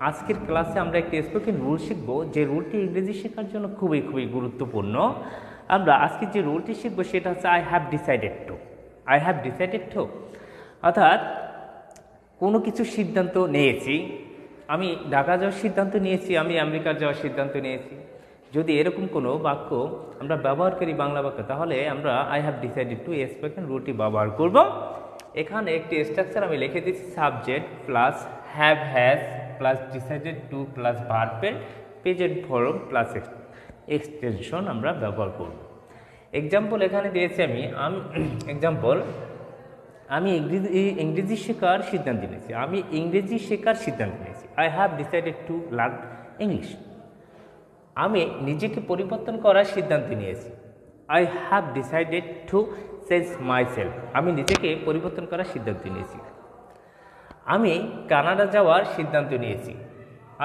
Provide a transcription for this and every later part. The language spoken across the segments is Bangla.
আজকের ক্লাসে আমরা একটি স্পোকেন রুল শিখব, যে রুলটি ইংরেজি শেখার জন্য খুবই খুবই গুরুত্বপূর্ণ। আমরা আজকে যে রুলটি শিখব সেটা হচ্ছে I have decided two. I have decided two অর্থাৎ কোনো কিছু সিদ্ধান্ত নিয়েছি, আমি ঢাকা যাওয়ার সিদ্ধান্ত নিয়েছি, আমি আমেরিকা যাওয়ার সিদ্ধান্ত নিয়েছি। যদি এরকম কোনো বাক্য আমরা ব্যবহার করি বাংলা বাক্য, তাহলে আমরা I have decided to spoken রুলটি ব্যবহার করব। এখানে একটি স্ট্রাকচার আমি লিখে দিচ্ছি, subject plus have has plus decided to plus ভার্বের প্রেজেন্ট ফর্ম প্লাস এক্সটেনশন আমরা ব্যবহার করব। এক্সাম্পল এখানে দিয়েছি আমি এক্সাম্পল, আমি ইংরেজি শেখার সিদ্ধান্ত নিয়েছি। আমি ইংরেজি শেখার সিদ্ধান্ত নিয়েছি। I have decided to learn English. আমি নিজেকে পরিবর্তন করার সিদ্ধান্ত নিয়েছি। I have decided to change my self. আমি নিজেকে পরিবর্তন করার সিদ্ধান্ত নিয়েছি। আমি কানাডা যাওয়ার সিদ্ধান্ত নিয়েছি।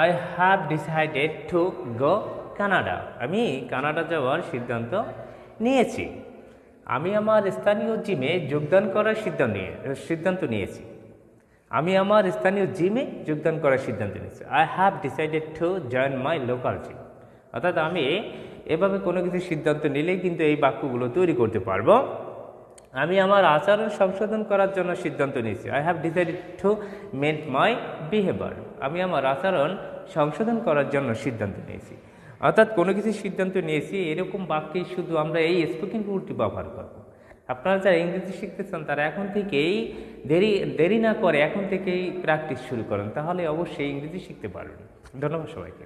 I have decided to go Canada. আমি কানাডা যাওয়ার সিদ্ধান্ত নিয়েছি। আমি আমার স্থানীয় জিমে যোগদান করার সিদ্ধান্ত নিয়েছি। আমি আমার স্থানীয় জিমে যোগদান করার সিদ্ধান্ত নিয়েছি। I have decided to join my local gym. অর্থাৎ আমি এভাবে কোনো কিছু সিদ্ধান্ত নিলেই কিন্তু এই বাক্যগুলো তৈরি করতে পারবো। আমি আমার আচরণ সংশোধন করার জন্য সিদ্ধান্ত নিয়েছি। I have decided two meant my behaviour. আমি আমার আচরণ সংশোধন করার জন্য সিদ্ধান্ত নিয়েছি। অর্থাৎ কোনো কিছু সিদ্ধান্ত নিয়েছি, এরকম বাক্যেই শুধু আমরা এই স্পোকেন রুলটি ব্যবহার করব। আপনারা যারা ইংরেজি শিখতে চান তারা এখন থেকেই দেরি না করে এখন থেকেই প্র্যাকটিস শুরু করেন, তাহলে অবশ্যই ইংরেজি শিখতে পারবেন। ধন্যবাদ সবাইকে।